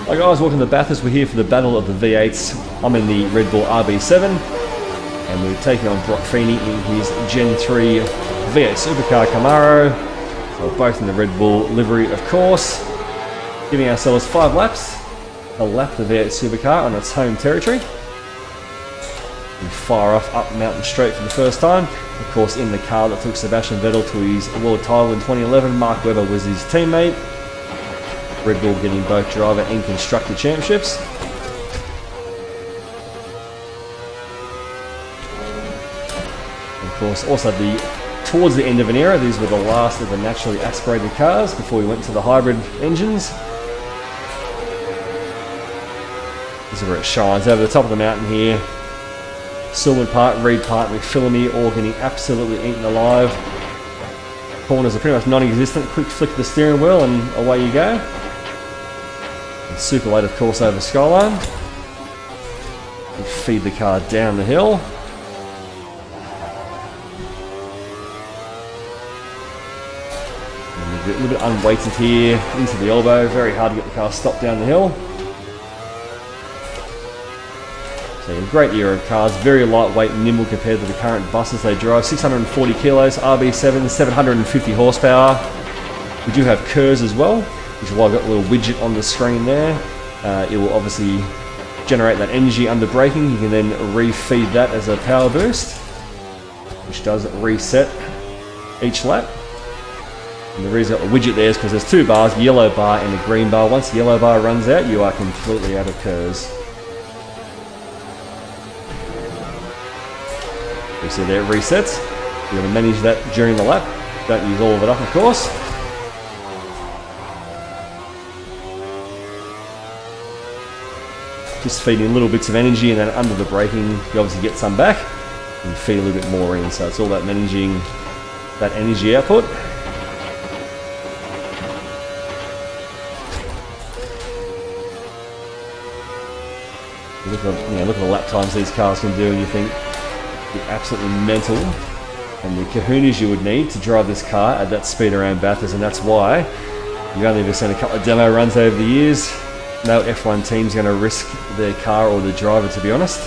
Hi guys, welcome to Bathurst. We're here for the battle of the V8s. I'm in the Red Bull RB7 and we're taking on Brock Feeney in his Gen 3 V8 Supercar Camaro. So we're both in the Red Bull livery, of course. Giving ourselves 5 laps. A lap the V8 Supercar on its home territory. We fire off up Mountain Straight for the first time. Of course, in the car that took Sebastian Vettel to his world title in 2011, Mark Webber was his teammate. Red Bull getting both driver and constructor championships. And of course, also towards the end of an era, these were the last of the naturally aspirated cars before we went to the hybrid engines. This is where it shines over the top of the mountain here. Silman Park, Reed Park, McPhillamy all getting absolutely eaten alive. Corners are pretty much non-existent. Quick flick of the steering wheel and away you go. Super late, of course, over Skyline. We feed the car down the hill. And a little bit unweighted here into the elbow. Very hard to get the car stopped down the hill. So a great era of cars, very lightweight and nimble compared to the current buses they drive. 640 kilos, RB7, 750 horsepower. We do have KERS as well, which is why I've got a little widget on the screen there. It will obviously generate that energy under braking. You can then refeed that as a power boost, which does reset each lap. And the reason I've got the widget there is because there's 2 bars, a yellow bar and a green bar. Once the yellow bar runs out, you are completely out of KERS. You see there it resets. You're going to manage that during the lap. Don't use all of it up, of course. Just feeding little bits of energy, and then under the braking you obviously get some back and feed a little bit more in. So it's all about managing that energy output. Look at the lap times these cars can do and you think you're absolutely mental, and the kahunas you would need to drive this car at that speed around Bathurst, and that's why you've only ever seen a couple of demo runs over the years. No F1 team's going to risk their car or the driver, to be honest.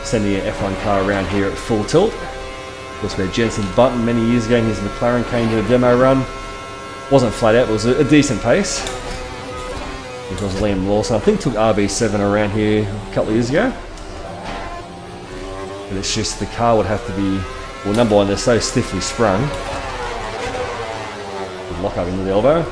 Sending an F1 car around here at full tilt. Of course, we had Jenson Button many years ago, and his McLaren came to a demo run. Wasn't flat out, it was a decent pace. Because Liam Lawson, I think, took RB7 around here a couple of years ago. But it's just the car would have to be, well, number one, they're so stiffly sprung. Would lock up into the elbow.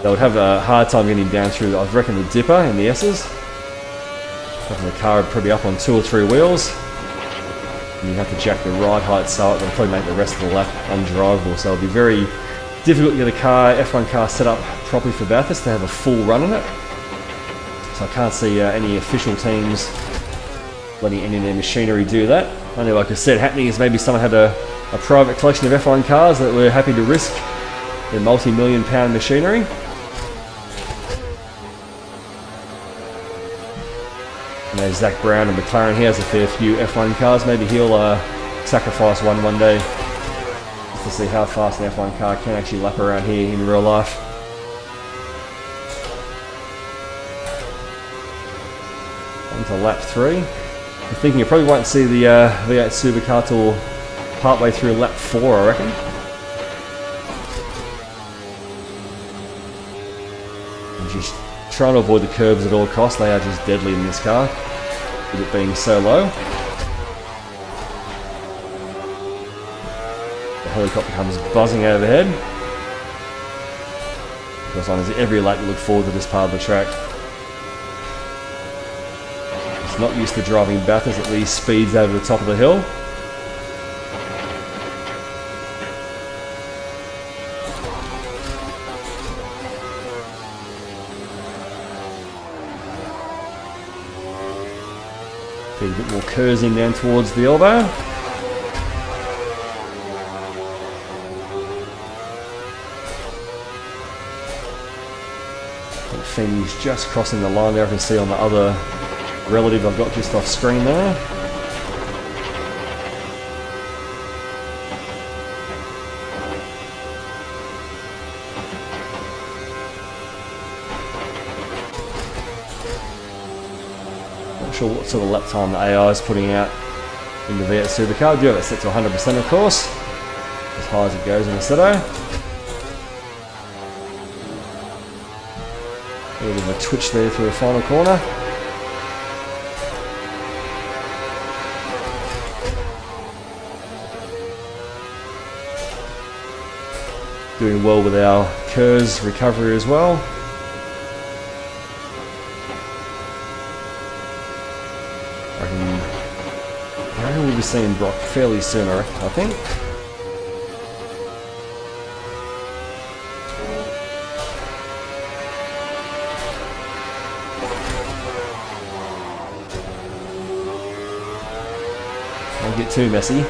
They would have a hard time getting down through, I reckon, the dipper and the S's. The car would probably be up on 2 or 3 wheels. And you have to jack the ride height so it would probably make the rest of the lap undrivable. So it would be very difficult to get a car, F1 car, set up properly for Bathurst to have a full run in it. So I can't see any official teams letting any of their machinery do that. Only, like I said, happening is maybe someone had a private collection of F1 cars that were happy to risk their multi-million pound machinery. You know, Zach Brown and McLaren, he has a fair few F1 cars. Maybe he'll sacrifice one day just to see how fast an F1 car can actually lap around here in real life. On to lap 3. I'm thinking you probably won't see the V8 Supercar till partway through lap 4, I reckon. And just trying to avoid the curbs at all costs. They are just deadly in this car, with it being so low. The helicopter comes buzzing overhead. Of course, on every lap you look forward to this part of the track. It's not used to driving Bathurst at these speeds over the top of the hill. Feed a bit more KERS in down towards the elbow. Feeney's just crossing the line there. I can see on the other relative I've got just off screen there. sure what sort of lap time the AI is putting out in the V8 Supercar. I do have it set to 100% of course, as high as it goes in Assetto. A little bit of a twitch there through the final corner. Doing well with our KERS recovery as well. I reckon we'll be seeing Brock fairly soon, I think. Don't get too messy.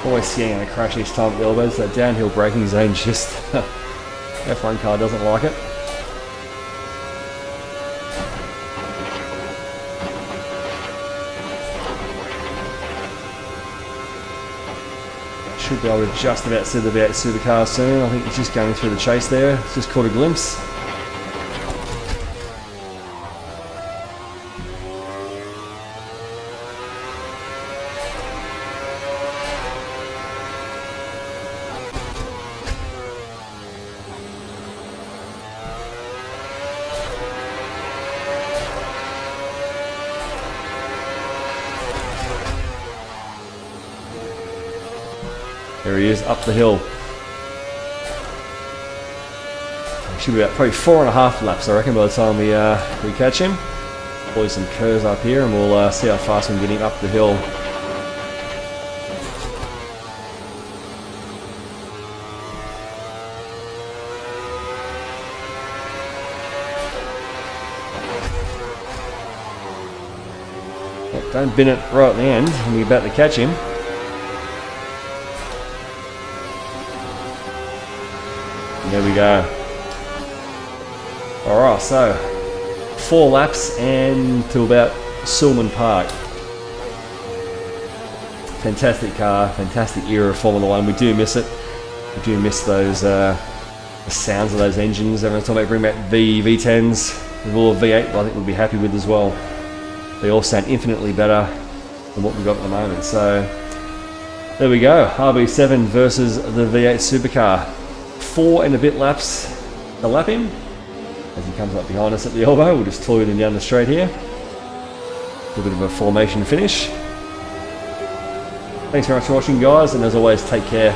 Always scaring a crash each time at the elbows. That downhill braking zone just F1 car doesn't like it. Should be able to just about see the V8 Supercar soon. I think it's just going through the chase there. It's just caught a glimpse. There he is, up the hill. Should be about probably 4.5 laps, I reckon, by the time we catch him. Probably some KERS up here, and we'll see how fast we can get him up the hill. Don't bin it right at the end when you're about to catch him. There we go. Alright, so 4 laps and to about Silman Park. Fantastic car, fantastic era of Formula 1. We do miss it. We do miss those the sounds of those engines. Everyone's talking about bringing back V10s with all of V8, I think we'll be happy with as well. They all sound infinitely better than what we've got at the moment. So there we go, RB7 versus the V8 Supercar. 4 and a bit laps to lap him as he comes up behind us at the elbow. We'll just toy him down the straight here. A little bit of a formation finish. Thanks very much for watching, guys, and as always, take care.